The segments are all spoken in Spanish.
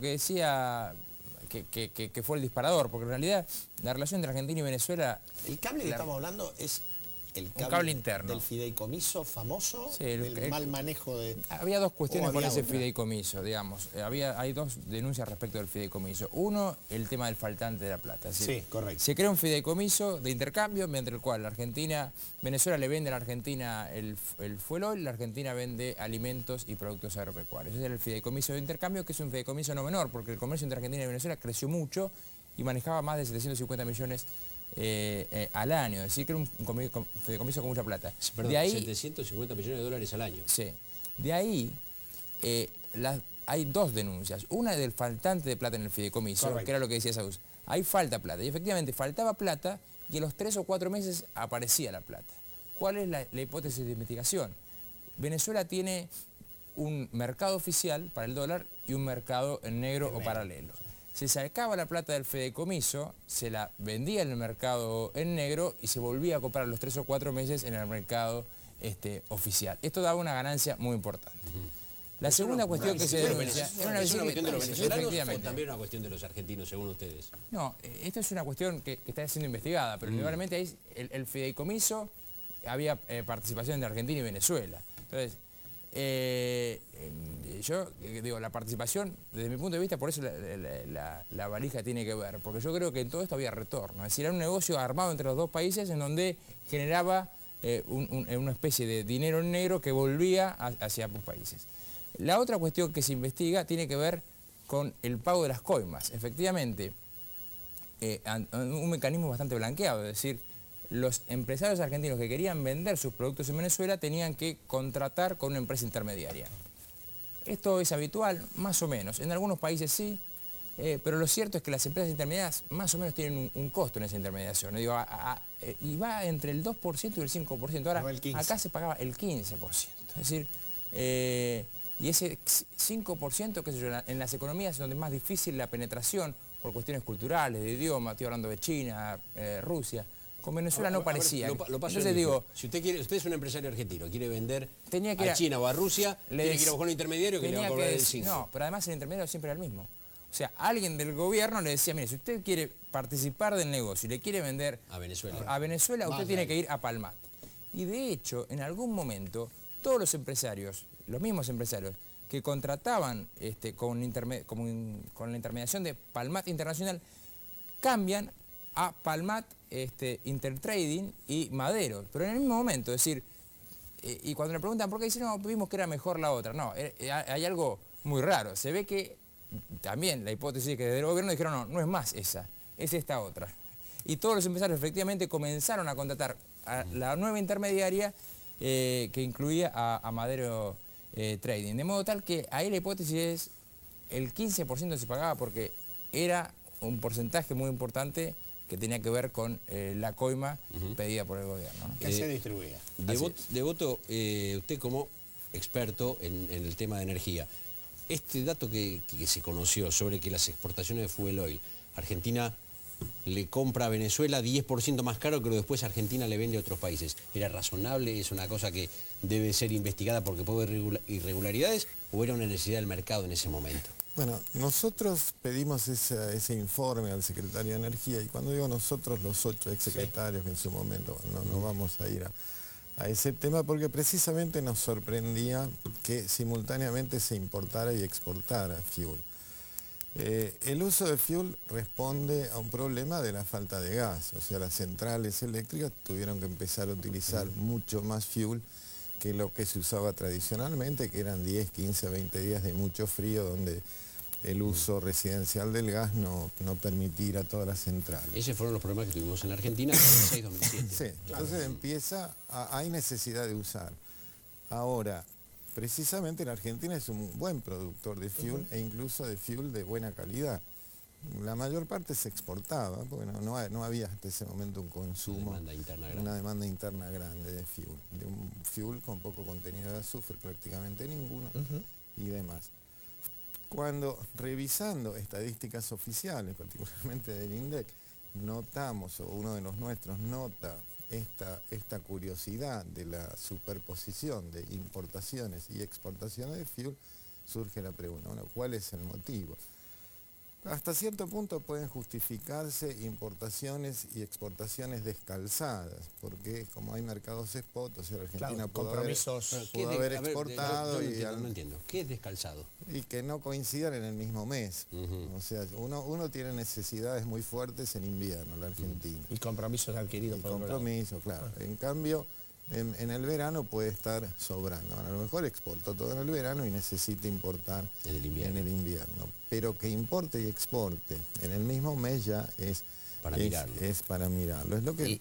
que decía que fue el disparador, porque en realidad la relación entre Argentina y Venezuela... El cable que estamos hablando es el cable interno. del fideicomiso famoso, Sí, del mal manejo de... Había dos cuestiones con ese otra. fideicomiso, digamos. Hay dos denuncias respecto del fideicomiso. Uno, el tema del faltante de la plata. Es decir, sí, correcto. Se crea un fideicomiso de intercambio mediante el cual Venezuela le vende a la Argentina el fuel oil, la Argentina vende alimentos y productos agropecuarios. Ese es el fideicomiso de intercambio, que es un fideicomiso no menor, porque el comercio entre Argentina y Venezuela creció mucho y manejaba más de 750 millones al año, es decir, que era un fideicomiso con mucha plata. Perdón, de ahí, 750 millones de dólares al año. Sí. De ahí hay dos denuncias. Una del faltante de plata en el fideicomiso, correcto, que era lo que decía Saúl. Ahí falta plata. Y efectivamente faltaba plata y en los 3 o 4 meses aparecía la plata. ¿Cuál es la hipótesis de investigación? Venezuela tiene un mercado oficial para el dólar y un mercado en negro o paralelo. Se sacaba la plata del fideicomiso, se la vendía en el mercado en negro y se volvía a comprar los 3 o 4 meses en el mercado oficial. Esto daba una ganancia muy importante. La segunda cuestión que se denuncia... ¿Es una cuestión de los venezolanos o también una cuestión de los argentinos, según ustedes? No, esta es una cuestión que está siendo investigada, pero indudablemente ahí el fideicomiso había participación de Argentina y Venezuela. Entonces, yo digo, la participación, desde mi punto de vista, por eso la valija tiene que ver, porque yo creo que en todo esto había retorno. Es decir, era un negocio armado entre los dos países en donde generaba una especie de dinero en negro que volvía hacia ambos países. La otra cuestión que se investiga tiene que ver con el pago de las coimas. Efectivamente, un mecanismo bastante blanqueado, es decir, los empresarios argentinos que querían vender sus productos en Venezuela tenían que contratar con una empresa intermediaria. Esto es habitual, más o menos. En algunos países sí, pero lo cierto es que las empresas intermediarias más o menos tienen un costo en esa intermediación. Digo, y va entre el 2% y el 5%. Ahora, acá se pagaba el 15%. Es decir, y ese 5%, qué sé yo, en las economías donde es más difícil la penetración por cuestiones culturales, de idioma, estoy hablando de China, Rusia. Con Venezuela no parecía. Entonces digo, si usted es un empresario argentino, quiere vender a China o a Rusia, tiene que ir a buscar un intermediario que le va a cobrar el 5%. No, pero además el intermediario siempre era el mismo. O sea, alguien del gobierno le decía, mire, si usted quiere participar del negocio y le quiere vender a Venezuela, usted tiene que ir a Palmat. Y de hecho, en algún momento, todos los empresarios, los mismos empresarios, que contrataban con la intermediación de Palmat Internacional, cambian a Palmat Intertrading y Madero, pero en el mismo momento, es decir, y cuando le preguntan por qué, dicen, no, vimos que era mejor la otra. No, hay algo muy raro. Se ve que también la hipótesis que desde el gobierno dijeron, no, no es más esa, es esta otra. Y todos los empresarios efectivamente comenzaron a contratar a la nueva intermediaria que incluía a Madero Trading. De modo tal que ahí la hipótesis es el 15% se pagaba porque era un porcentaje muy importante que tenía que ver con la coima pedida por el gobierno, ¿no? Que se distribuía. Devoto, usted como experto en el tema de energía, este dato que se conoció sobre que las exportaciones de fuel oil, Argentina le compra a Venezuela 10% más caro, pero después Argentina le vende a otros países, ¿era razonable? ¿Es una cosa que debe ser investigada porque puede haber irregularidades o era una necesidad del mercado en ese momento? Bueno, nosotros pedimos ese informe al secretario de Energía, y cuando digo nosotros, los 8 exsecretarios que en su momento, no vamos a ir a ese tema, porque precisamente nos sorprendía que simultáneamente se importara y exportara fuel. El uso de fuel responde a un problema de la falta de gas, o sea, las centrales eléctricas tuvieron que empezar a utilizar mucho más fuel que lo que se usaba tradicionalmente, que eran 10, 15, 20 días de mucho frío, donde el uso residencial del gas no permitía ir a todas las centrales. Esos fueron los problemas que tuvimos en la Argentina en 2006-2007. Sí, entonces hay necesidad de usar. Ahora, precisamente la Argentina es un buen productor de fuel e incluso de fuel de buena calidad. La mayor parte se exportaba, porque no había hasta ese momento un consumo, una demanda interna grande de un fuel con poco contenido de azufre, prácticamente ninguno, y demás. Cuando revisando estadísticas oficiales, particularmente del INDEC, notamos, o uno de los nuestros nota esta curiosidad de la superposición de importaciones y exportaciones de fuel, surge la pregunta, bueno, ¿cuál es el motivo? Hasta cierto punto pueden justificarse importaciones y exportaciones descalzadas, porque como hay mercados spot, o sea, la Argentina Claro, pudo compromisos. haber exportado yo y, no entiendo. ¿Qué es descalzado? y que no coincidan en el mismo mes. O sea, uno tiene necesidades muy fuertes en invierno, la Argentina. Y compromisos adquiridos Y por otro lado. compromiso, claro. En cambio, en el verano puede estar sobrando. Bueno, a lo mejor exportó todo en el verano y necesita importar En el invierno. Pero que importe y exporte en el mismo mes ya es Para mirarlo. Es para mirarlo. Es lo que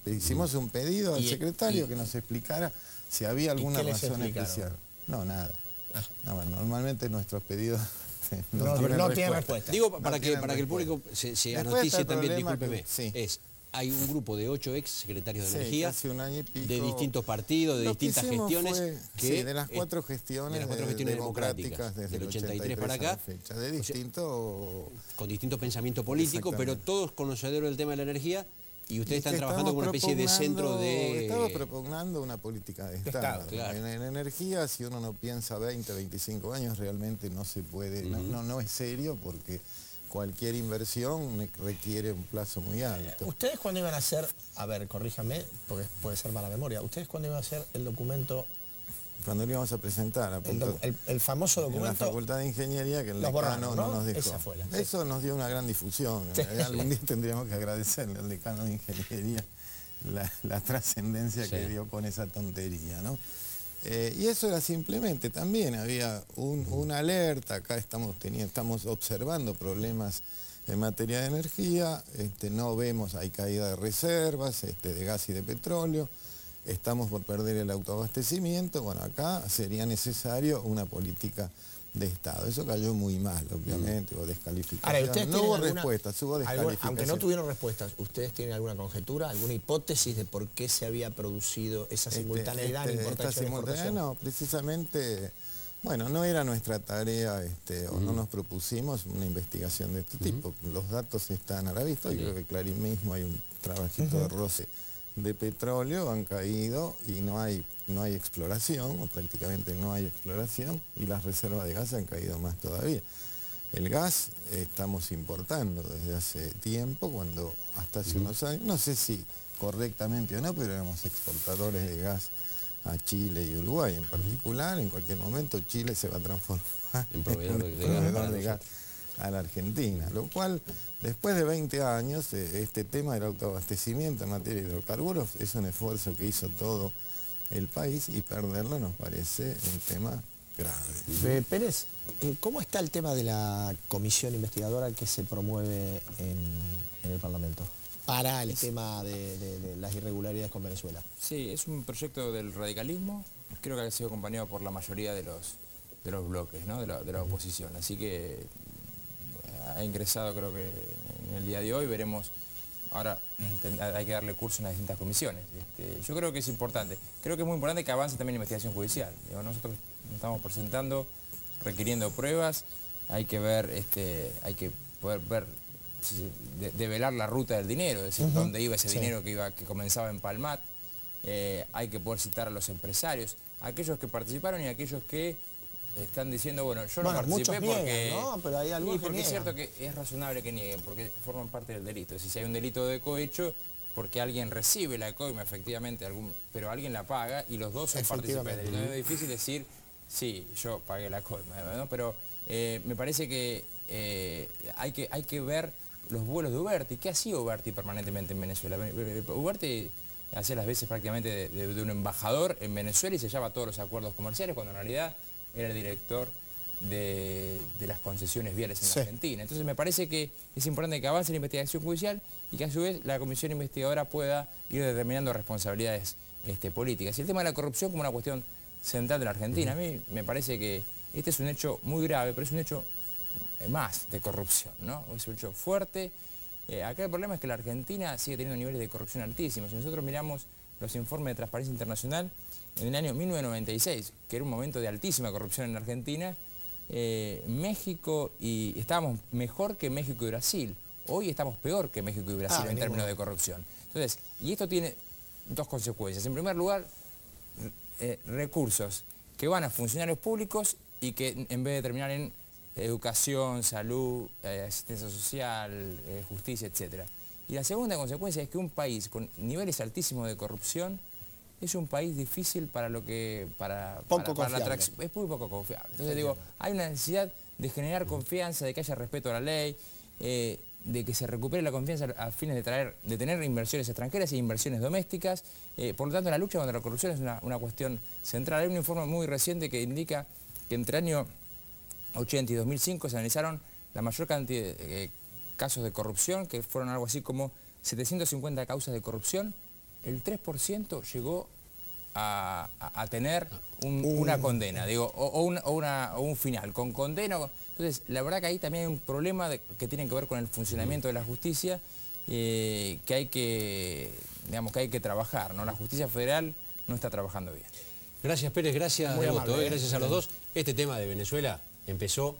hicimos un pedido al y- secretario y- que nos explicara si había alguna qué les razón explicaron? especial. No, nada. No, bueno, normalmente nuestros pedidos No tienen respuesta. Digo, No para que tienen el respuesta. público se Después anoticie está el también, problema discúlpeme, que- sí. hay un grupo de 8 ex secretarios de Sí, Energía, casi un año y pico. de distintos partidos, de Lo que distintas hicimos gestiones. fue, sí, de las cuatro gestiones, de las cuatro gestiones democráticas, desde del el 83 para a la acá, fecha, de o sea, distinto... con distintos pensamientos políticos, pero Exactamente. todos conocedores del tema de la energía, y ustedes y están que trabajando con una especie de centro Estamos de... propugnando una política de Estado, Estado. claro. En energía, si uno no piensa 20, 25 años, realmente no se puede, no es serio, porque cualquier inversión requiere un plazo muy alto. ¿Ustedes cuándo iban a hacer, a ver, corríjame, porque puede ser mala memoria, ¿ustedes cuándo iban a hacer el documento, Cuando lo íbamos a presentar, el famoso en la documento? Facultad de Ingeniería, que el Los decano borraron, no ¿no? nos dejó. Esa fue la- Eso nos dio una gran difusión. Sí. Algún día tendríamos que agradecerle al decano de Ingeniería la trascendencia que Sí. dio con esa tontería, ¿no? Y eso era simplemente, también había una alerta, acá estamos observando problemas en materia de energía, no vemos, hay caída de reservas de gas y de petróleo, estamos por perder el autoabastecimiento, bueno, acá sería necesario una política de Estado. Eso cayó muy mal, obviamente, hubo descalificación. Ahora, ¿ustedes no tienen hubo alguna- respuestas, hubo alguna- descalificación. aunque no tuvieron respuestas, ¿ustedes tienen alguna conjetura, alguna hipótesis de por qué se había producido esa simultaneidad en esta importación y simultaneidad, exportación? no, precisamente, bueno, no era nuestra tarea, o no nos propusimos una investigación de este tipo. Los datos están a la vista, y creo que Clarín mismo hay un trabajito de roce de petróleo, han caído y no hay exploración, o prácticamente no hay exploración, y las reservas de gas han caído más todavía. El gas estamos importando desde hace tiempo, cuando hasta hace unos años, no sé si correctamente o no, pero éramos exportadores de gas a Chile y Uruguay en particular. En cualquier momento Chile se va a transformar En proveedor un de gas proveedor para de gas a la Argentina, lo cual después de 20 años este tema del autoabastecimiento en materia de hidrocarburos es un esfuerzo que hizo todo el país, y perderlo nos parece un tema grave. Pérez, ¿cómo está el tema de la comisión investigadora que se promueve en el Parlamento para el tema de las irregularidades con Venezuela? Sí, es un proyecto del radicalismo, creo que ha sido acompañado por la mayoría de los bloques, ¿no? de la oposición, así que ha ingresado, creo que en el día de hoy, veremos. Ahora hay que darle curso en las distintas comisiones. Yo creo que es importante. Creo que es muy importante que avance también la investigación judicial. Digo, nosotros nos estamos presentando, requiriendo pruebas, hay que ver, hay que poder ver, develar la ruta del dinero, es decir, dónde iba ese dinero que comenzaba en Palmat. Hay que poder citar a los empresarios, aquellos que participaron y aquellos que están diciendo, bueno, yo no participé muchos porque... niegan, ¿no? Pero hay algunos y porque que es cierto niegan. que es razonable que nieguen, porque forman parte del delito. Es decir, si hay un delito de cohecho, porque alguien recibe la coima, efectivamente, pero alguien la paga y los dos son partícipes del delito. Es difícil decir, sí, yo pagué la coima, ¿no? Pero me parece que hay que ver los vuelos de Uberti. ¿Qué hacía Uberti permanentemente en Venezuela? Uberti hacía las veces prácticamente de un embajador en Venezuela y sellaba todos los acuerdos comerciales, cuando en realidad era el director de las concesiones viales en la Argentina. Entonces me parece que es importante que avance la investigación judicial y que a su vez la comisión investigadora pueda ir determinando responsabilidades políticas. Y el tema de la corrupción como una cuestión central de la Argentina. A mí me parece que este es un hecho muy grave, pero es un hecho más de corrupción, ¿no? Es un hecho fuerte. Acá el problema es que la Argentina sigue teniendo niveles de corrupción altísimos. Si nosotros miramos los informes de Transparencia Internacional, en el año 1996, que era un momento de altísima corrupción en la Argentina, México y estábamos mejor que México y Brasil. Hoy estamos peor que México y Brasil en términos de corrupción. Entonces, y esto tiene dos consecuencias. En primer lugar, recursos que van a funcionarios públicos y que en vez de terminar en educación, salud, asistencia social, justicia, etc. Y la segunda consecuencia es que un país con niveles altísimos de corrupción es un país difícil para lo que para la atracción. Es muy poco confiable. Entonces digo, hay una necesidad de generar confianza, de que haya respeto a la ley, de que se recupere la confianza a fines de tener inversiones extranjeras e inversiones domésticas. Por lo tanto, la lucha contra la corrupción es una cuestión central. Hay un informe muy reciente que indica que entre el año 80 y 2005 se analizaron la mayor cantidad de casos de corrupción, que fueron algo así como 750 causas de corrupción. El 3% llegó a tener una condena, digo, o un final, con condena. Entonces, la verdad que ahí también hay un problema que tiene que ver con el funcionamiento de la justicia, que hay que trabajar, ¿no? La justicia federal no está trabajando bien. Gracias, Pérez, gracias, Muy Devoto, amable, gracias a los dos. Este tema de Venezuela empezó